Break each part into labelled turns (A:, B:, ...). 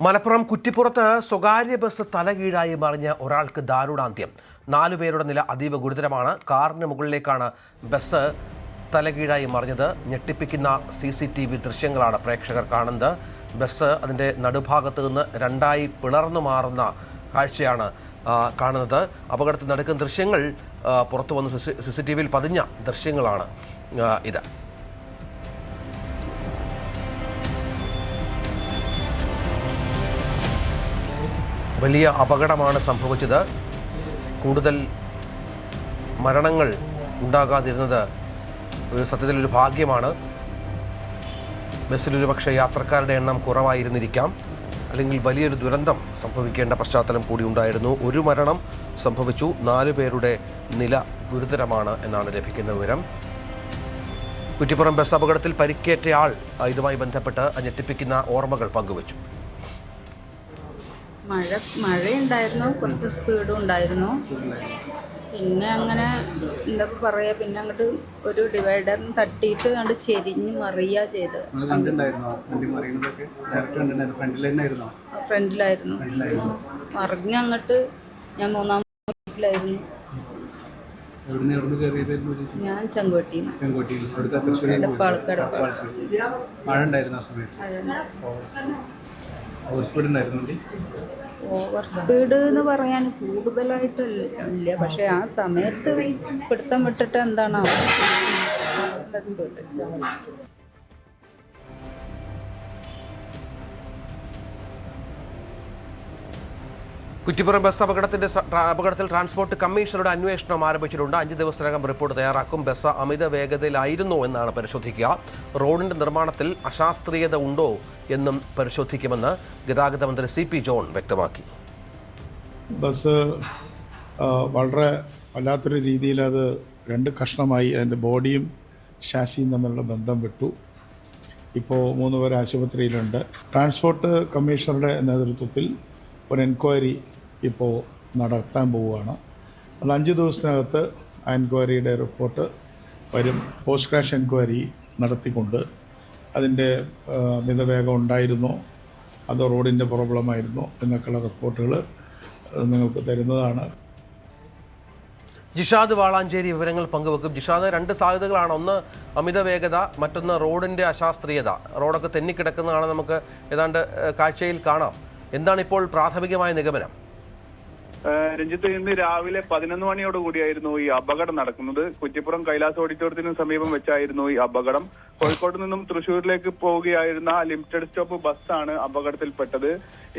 A: മലപ്പുറം കുറ്റിപ്പുറത്ത് സ്വകാര്യ ബസ് തലകീഴായി മറിഞ്ഞ ഒരാൾക്ക് ദാരുണാന്ത്യം. 4 പേരുടെ നില അതീവ ഗുരുതരമാണ്. കാറിന് മുകളിലേക്കാണ് ബസ് തലകീഴായി മറിഞ്ഞത്. ഞെട്ടിപ്പിക്കുന്ന CCTV ദൃശ്യങ്ങളാണ് പ്രേക്ഷകർ കാണുന്നത്. ബസ് അതിൻ്റെ നടുഭാഗത്ത് നിന്ന് രണ്ടായി പിളർന്നു മാറുന്ന കാഴ്ചയാണ് കാണുന്നത്. അപകടത്തിൽ നടക്കുന്ന ദൃശ്യങ്ങൾ പുറത്തു വന്ന് CCTVയിൽ പതിഞ്ഞ ദൃശ്യങ്ങളാണ് ഇത്. വലിയ അപകടമാണ് സംഭവിച്ചത്. കൂടുതൽ മരണങ്ങൾ ഉണ്ടാകാതിരുന്നത് സത്യത്തിലൊരു ഭാഗ്യമാണ്. ബസ്സിലൊരു പക്ഷേ യാത്രക്കാരുടെ എണ്ണം കുറവായിരുന്നിരിക്കാം, അല്ലെങ്കിൽ വലിയൊരു ദുരന്തം സംഭവിക്കേണ്ട പശ്ചാത്തലം കൂടി ഉണ്ടായിരുന്നു. ഒരു മരണം സംഭവിച്ചു, 4 പേരുടെ നില ഗുരുതരമാണ് എന്നാണ് ലഭിക്കുന്ന വിവരം. കുറ്റിപ്പുറം ബസ് അപകടത്തിൽ പരിക്കേറ്റയാൾ ഇതുമായി ബന്ധപ്പെട്ട് ഞെട്ടിപ്പിക്കുന്ന ഓർമ്മകൾ പങ്കുവച്ചു.
B: മഴയുണ്ടായിരുന്നു, കുറച്ച് സ്പീഡും ഉണ്ടായിരുന്നു. പിന്നെ അങ്ങനെ എന്താ പറയുക, പിന്നെ അങ്ങോട്ട് ഒരു ഡിവൈഡറിന് തട്ടിയിട്ട് അങ്ങോട്ട് ചെരിഞ്ഞ് മറിയുക ചെയ്തത്. ഫ്രണ്ടിലായിരുന്നു. മറിഞ്ഞ് അങ്ങോട്ട് ഞാൻ 3-ാം വീട്ടിലായിരുന്നു. ഞാൻ ചെങ്കോട്ടിയിൽ. ഓവർ സ്പീഡ് എന്ന് പറയാൻ കൂടുതലായിട്ടില്ല, പക്ഷെ ആ സമയത്ത് പിടുത്തം വിട്ടിട്ട് എന്താണോ സ്പീഡ്.
A: കുറ്റിപ്പുറം ബസ് അപകടത്തിൽ ട്രാൻസ്പോർട്ട് കമ്മീഷണറുടെ അന്വേഷണം ആരംഭിച്ചിട്ടുണ്ട്. 5 ദിവസത്തിനകം റിപ്പോർട്ട് തയ്യാറാക്കും. ബസ് അമിത വേഗതയിലായിരുന്നോ എന്നാണ് പരിശോധിക്കുക. റോഡിന്റെ നിർമ്മാണത്തിൽ അശാസ്ത്രീയത ഉണ്ടോ എന്നും പരിശോധിക്കുമെന്ന് ഗതാഗത മന്ത്രി CP ജോൺ വ്യക്തമാക്കി.
C: ബസ് വളരെ വല്ലാത്തൊരു രീതിയിൽ അത് 2 കഷ്ണമായി അതിൻ്റെ ബോഡിയും ഷാസിയും തമ്മിലുള്ള ബന്ധം വിട്ടു. ഇപ്പോൾ 3 പേർ ആശുപത്രിയിലുണ്ട്. ട്രാൻസ്പോർട്ട് കമ്മീഷണറുടെ നേതൃത്വത്തിൽ ഒരു എൻക്വയറി ഇപ്പോൾ നടത്താൻ പോവുകയാണ്. അത് 5 ദിവസത്തിനകത്ത് ആ എൻക്വയറിയുടെ റിപ്പോർട്ട് വരും. പോസ്റ്റ് ക്രാഷ് എൻക്വയറി നടത്തിക്കൊണ്ട് അതിൻ്റെ മിതവേഗം ഉണ്ടായിരുന്നോ അതോ റോഡിൻ്റെ പ്രോബ്ലമായിരുന്നോ എന്നൊക്കെയുള്ള റിപ്പോർട്ടുകൾ നിങ്ങൾക്ക് തരുന്നതാണ്.
A: ജിഷാദ് വാളാഞ്ചേരി വിവരങ്ങൾ പങ്കുവെക്കും. ജിഷാദ്, 2 സാധ്യതകളാണ്. ഒന്ന് അമിത വേഗത, മറ്റൊന്ന് റോഡിൻ്റെ അശാസ്ത്രീയത. റോഡൊക്കെ തെന്നിക്കിടക്കുന്നതാണ് നമുക്ക് ഏതാണ്ട് കാഴ്ചയിൽ കാണാം. എന്താണ് ഇപ്പോൾ പ്രാഥമികമായ നിഗമനം?
D: രഞ്ജിത്ത്, ഇന്ന് രാവിലെ 11 മണിയോടുകൂടിയായിരുന്നു ഈ അപകടം നടക്കുന്നത്. കുറ്റിപ്പുറം കൈലാസ് ഓഡിറ്റോറിയത്തിന് സമീപം വെച്ചായിരുന്നു ഈ അപകടം. കോഴിക്കോട് നിന്നും തൃശ്ശൂരിലേക്ക് പോവുകയായിരുന്ന ലിമിറ്റഡ് സ്റ്റോപ്പ് ബസ്സാണ് അപകടത്തിൽപ്പെട്ടത്.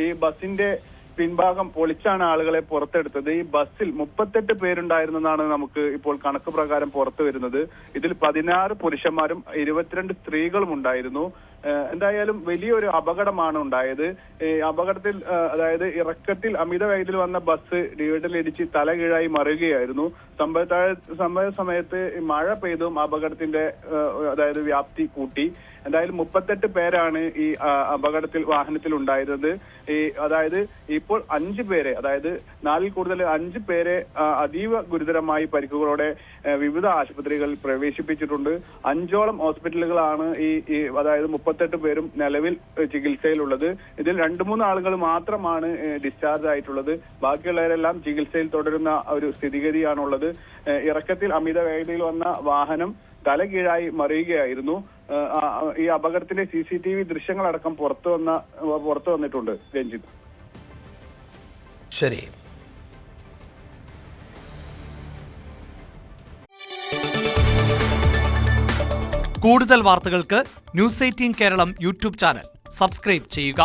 D: ഈ ബസിന്റെ പിൻഭാഗം പൊളിച്ചാണ് ആളുകളെ പുറത്തെടുത്തത്. ഈ ബസ്സിൽ 38 പേരുണ്ടായിരുന്നെന്നാണ് നമുക്ക് ഇപ്പോൾ കണക്ക് പ്രകാരം പുറത്തു വരുന്നത്. ഇതിൽ 16 പുരുഷന്മാരും 22 സ്ത്രീകളും ഉണ്ടായിരുന്നു. എന്തായാലും വലിയൊരു അപകടമാണ് ഉണ്ടായത്. അപകടത്തിൽ അതായത് ഇറക്കത്തിൽ അമിത വേഗതയിൽ വന്ന ബസ് ഡിവൈഡറിലിടിച്ച് തല കീഴായി മറിയുകയായിരുന്നു. സംഭവ സമയത്ത് മഴ പെയ്തും അപകടത്തിന്റെ അതായത് വ്യാപ്തി കൂട്ടി. എന്തായാലും 38 പേരാണ് ഈ വാഹനത്തിൽ ഉണ്ടായിരുന്നത്. അതായത് ഇപ്പോൾ 5 പേരെ, അതായത് 4-ൽ കൂടുതൽ 5 പേരെ അതീവ ഗുരുതരമായി പരിക്കുകളോടെ വിവിധ ആശുപത്രികളിൽ പ്രവേശിപ്പിച്ചിട്ടുണ്ട്. 5ഓളം ഹോസ്പിറ്റലുകളാണ് അതായത് 38 പേരും നിലവിൽ ചികിത്സയിലുള്ളത്. ഇതിൽ 2-3 ആളുകൾ മാത്രമാണ് ഡിസ്ചാർജ് ആയിട്ടുള്ളത്. ബാക്കിയുള്ളവരെല്ലാം ചികിത്സയിൽ തുടരുന്ന ഒരു സ്ഥിതിഗതിയാണുള്ളത്. ഇറക്കത്തിൽ അമിത വേഗതയിൽ വന്ന വാഹനം തല കീഴായി മറിയുകയായിരുന്നു. ഈ അപകടത്തിന്റെ CCTV ദൃശ്യങ്ങളടക്കം പുറത്തു വന്നിട്ടുണ്ട്. രഞ്ജിത്ത്,
A: ശരി.
E: കൂടുതൽ വാർത്തകൾക്ക് News 18 Keralam YouTube channel subscribe ചെയ്യുക.